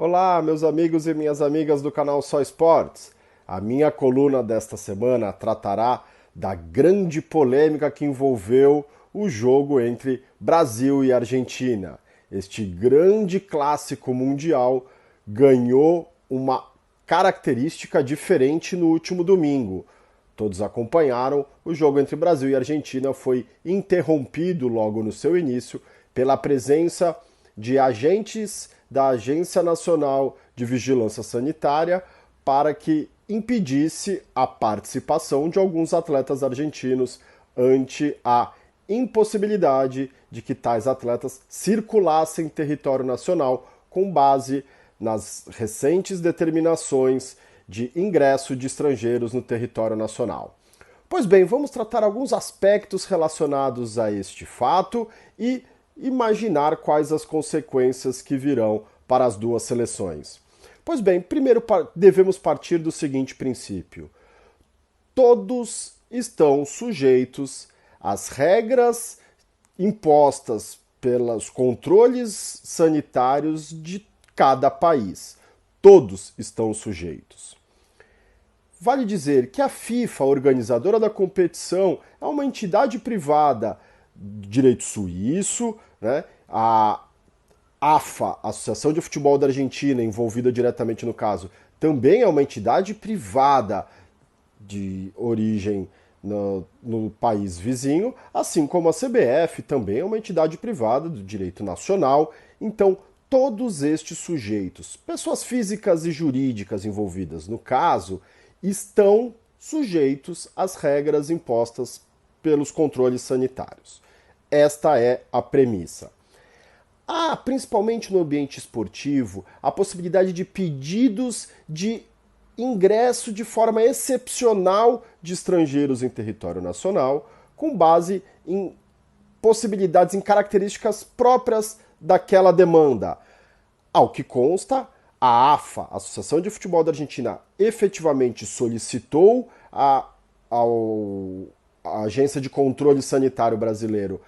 Olá, meus amigos e minhas amigas do canal Só Esportes. A minha coluna desta semana tratará da grande polêmica que envolveu o jogo entre Brasil e Argentina. Este grande clássico mundial ganhou uma característica diferente no último domingo. Todos acompanharam, o jogo entre Brasil e Argentina foi interrompido logo no seu início pela presença de agentes da Agência Nacional de Vigilância Sanitária para que impedisse a participação de alguns atletas argentinos ante a impossibilidade de que tais atletas circulassem em território nacional com base nas recentes determinações de ingresso de estrangeiros no território nacional. Pois bem, vamos tratar alguns aspectos relacionados a este fato e imaginar quais as consequências que virão para as duas seleções. Pois bem, primeiro devemos partir do seguinte princípio: todos estão sujeitos às regras impostas pelos controles sanitários de cada país. Todos estão sujeitos. Vale dizer que a FIFA, a organizadora da competição, é uma entidade privada de direito suíço, né? A AFA, Associação de Futebol da Argentina, envolvida diretamente no caso, também é uma entidade privada de origem no país vizinho, assim como a CBF também é uma entidade privada do direito nacional. Então, todos estes sujeitos, pessoas físicas e jurídicas envolvidas no caso, estão sujeitos às regras impostas pelos controles sanitários. Esta é a premissa. Há, principalmente no ambiente esportivo, a possibilidade de pedidos de ingresso de forma excepcional de estrangeiros em território nacional, com base em possibilidades, em características próprias daquela demanda. Ao que consta, a AFA, a Associação de Futebol da Argentina, efetivamente solicitou à Agência de Controle Sanitário Brasileiro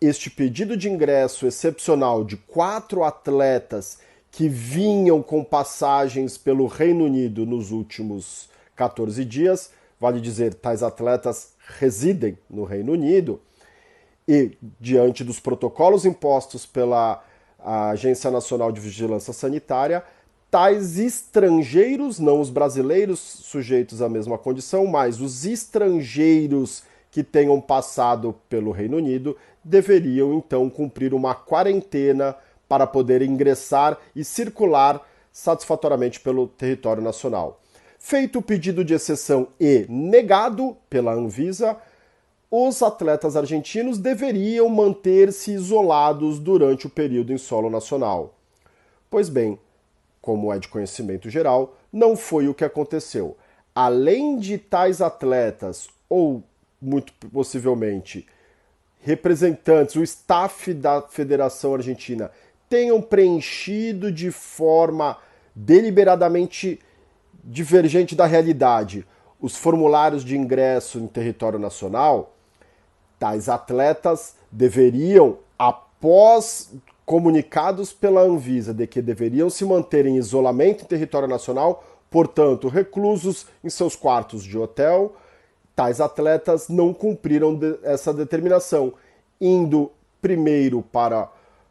este pedido de ingresso excepcional de 4 atletas que vinham com passagens pelo Reino Unido nos últimos 14 dias. Vale dizer, tais atletas residem no Reino Unido e, diante dos protocolos impostos pela Agência Nacional de Vigilância Sanitária, tais estrangeiros, não os brasileiros sujeitos à mesma condição, mas os estrangeiros que tenham passado pelo Reino Unido deveriam então cumprir uma quarentena para poder ingressar e circular satisfatoriamente pelo território nacional. Feito o pedido de exceção e negado pela Anvisa, os atletas argentinos deveriam manter-se isolados durante o período em solo nacional. Pois bem, como é de conhecimento geral, não foi o que aconteceu. Além de tais atletas, ou muito possivelmente representantes, o staff da Federação Argentina, tenham preenchido de forma deliberadamente divergente da realidade os formulários de ingresso em território nacional, tais atletas deveriam, após comunicados pela Anvisa de que deveriam se manter em isolamento em território nacional, portanto, reclusos em seus quartos de hotel, tais atletas não cumpriram essa determinação, indo primeiro para a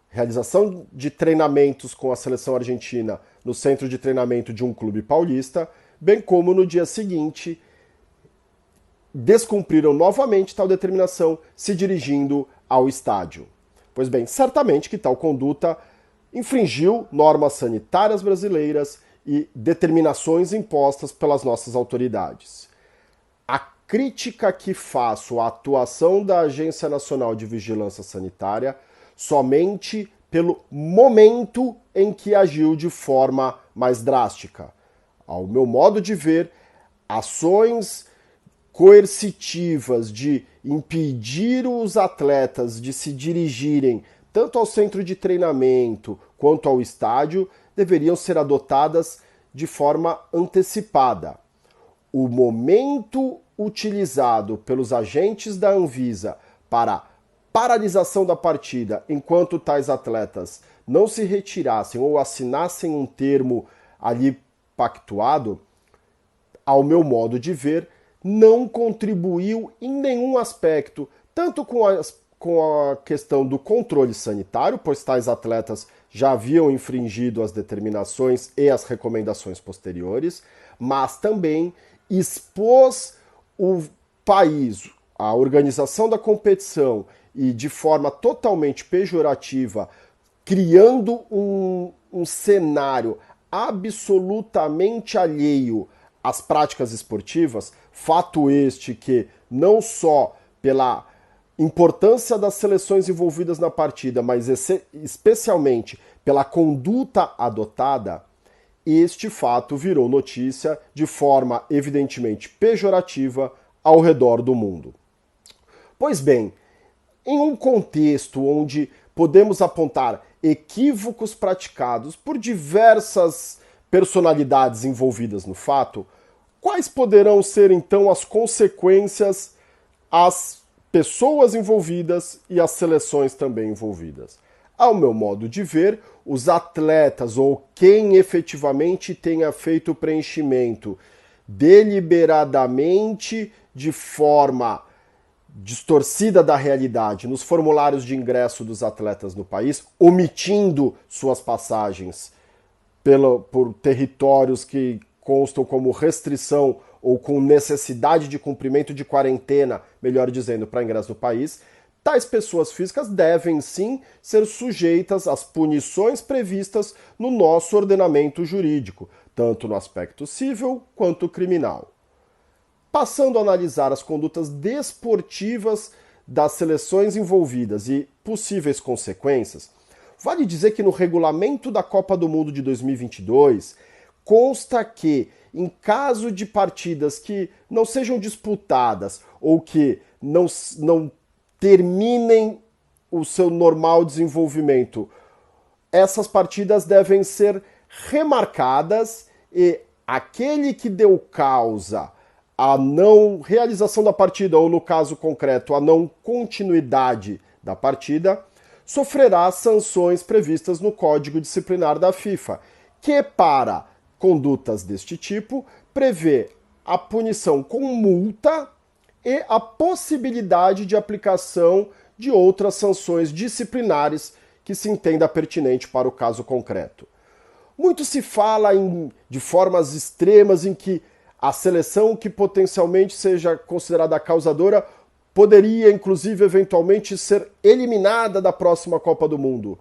realização de treinamentos com a seleção argentina no centro de treinamento de um clube paulista, bem como no dia seguinte descumpriram novamente tal determinação, se dirigindo ao estádio. Pois bem, certamente que tal conduta infringiu normas sanitárias brasileiras e determinações impostas pelas nossas autoridades. A crítica que faço à atuação da Agência Nacional de Vigilância Sanitária somente pelo momento em que agiu de forma mais drástica. Ao meu modo de ver, ações coercitivas de impedir os atletas de se dirigirem tanto ao centro de treinamento quanto ao estádio deveriam ser adotadas de forma antecipada. O momento utilizado pelos agentes da Anvisa para paralisação da partida enquanto tais atletas não se retirassem ou assinassem um termo ali pactuado, ao meu modo de ver, não contribuiu em nenhum aspecto, tanto com a questão do controle sanitário, pois tais atletas já haviam infringido as determinações e as recomendações posteriores, mas também expôs o país, a organização da competição, e de forma totalmente pejorativa, criando um cenário absolutamente alheio às práticas esportivas, fato este que não só pela importância das seleções envolvidas na partida, mas especialmente pela conduta adotada, este fato virou notícia de forma evidentemente pejorativa ao redor do mundo. Pois bem, em um contexto onde podemos apontar equívocos praticados por diversas personalidades envolvidas no fato, quais poderão ser então as consequências às pessoas envolvidas e às seleções também envolvidas? Ao meu modo de ver, os atletas ou quem efetivamente tenha feito o preenchimento deliberadamente de forma distorcida da realidade nos formulários de ingresso dos atletas no país, omitindo suas passagens por territórios que constam como restrição ou com necessidade de cumprimento de quarentena, melhor dizendo, para ingresso no país, tais pessoas físicas devem sim ser sujeitas às punições previstas no nosso ordenamento jurídico, tanto no aspecto civil quanto criminal. Passando a analisar as condutas desportivas das seleções envolvidas e possíveis consequências, vale dizer que no regulamento da Copa do Mundo de 2022 consta que, em caso de partidas que não sejam disputadas ou que não terminem o seu normal desenvolvimento, essas partidas devem ser remarcadas e aquele que deu causa a não realização da partida, ou no caso concreto, a não continuidade da partida, sofrerá sanções previstas no Código Disciplinar da FIFA, que para condutas deste tipo prevê a punição com multa e a possibilidade de aplicação de outras sanções disciplinares que se entenda pertinente para o caso concreto. Muito se fala de formas extremas em que a seleção que potencialmente seja considerada causadora poderia, inclusive, eventualmente ser eliminada da próxima Copa do Mundo.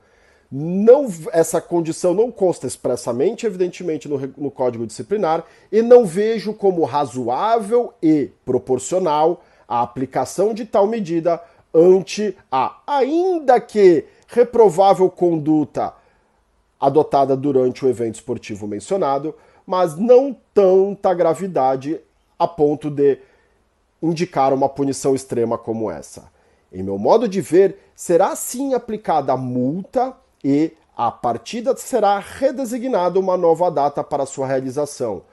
Essa condição não consta expressamente, evidentemente, no Código Disciplinar, e não vejo como razoável e proporcional a aplicação de tal medida ante a, ainda que reprovável, conduta adotada durante o evento esportivo mencionado, mas não tanta gravidade a ponto de indicar uma punição extrema como essa. Em meu modo de ver, será sim aplicada a multa e a partida será redesignada uma nova data para sua realização.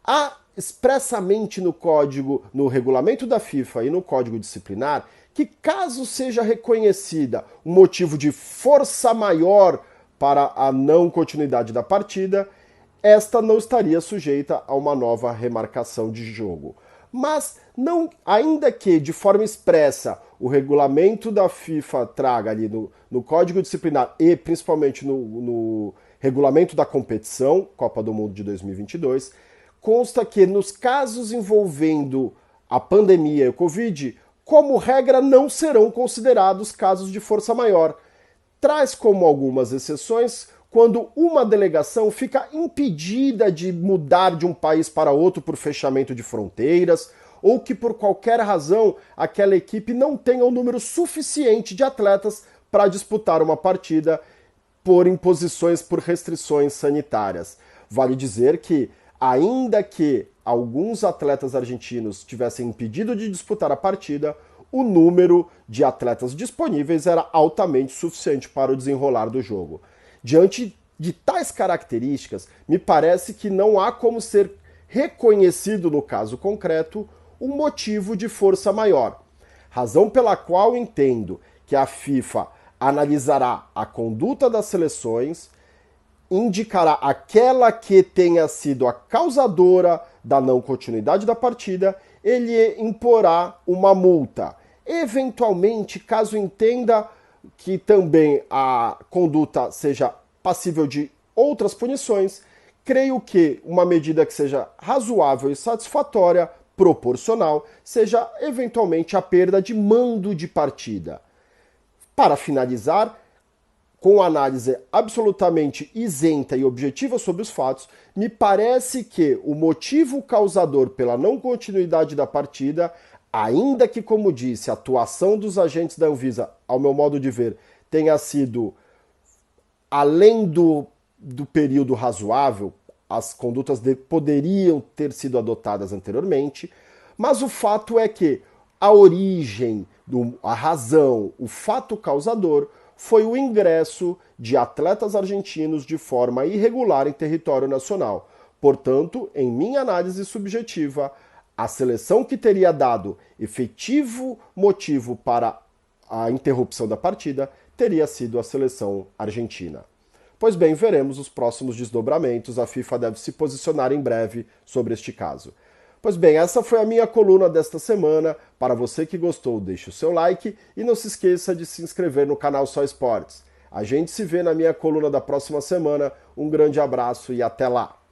Há expressamente no código, no regulamento da FIFA e no código disciplinar, que caso seja reconhecida um motivo de força maior para a não continuidade da partida, esta não estaria sujeita a uma nova remarcação de jogo. Mas, ainda que de forma expressa o regulamento da FIFA traga ali no Código Disciplinar e principalmente no regulamento da competição, Copa do Mundo de 2022, consta que nos casos envolvendo a pandemia e o Covid, como regra não serão considerados casos de força maior. Traz como algumas exceções quando uma delegação fica impedida de mudar de um país para outro por fechamento de fronteiras, ou que por qualquer razão aquela equipe não tenha um número suficiente de atletas para disputar uma partida por imposições, por restrições sanitárias. Vale dizer que, ainda que alguns atletas argentinos tivessem impedido de disputar a partida, o número de atletas disponíveis era altamente suficiente para o desenrolar do jogo. Diante de tais características, me parece que não há como ser reconhecido no caso concreto um motivo de força maior. Razão pela qual entendo que a FIFA analisará a conduta das seleções, indicará aquela que tenha sido a causadora da não continuidade da partida, ele imporá uma multa. Eventualmente, caso entenda que também a conduta seja passível de outras punições, creio que uma medida que seja razoável e satisfatória, proporcional, seja eventualmente a perda de mando de partida. Para finalizar, com análise absolutamente isenta e objetiva sobre os fatos, me parece que o motivo causador pela não continuidade da partida, ainda que, como disse, a atuação dos agentes da Anvisa, ao meu modo de ver, tenha sido além do período razoável, as condutas poderiam ter sido adotadas anteriormente, mas o fato é que a origem, a razão, o fato causador foi o ingresso de atletas argentinos de forma irregular em território nacional. Portanto, em minha análise subjetiva, a seleção que teria dado efetivo motivo para a interrupção da partida teria sido a seleção argentina. Pois bem, veremos os próximos desdobramentos. A FIFA deve se posicionar em breve sobre este caso. Pois bem, essa foi a minha coluna desta semana. Para você que gostou, deixe o seu like e não se esqueça de se inscrever no canal Só Esportes. A gente se vê na minha coluna da próxima semana. Um grande abraço e até lá!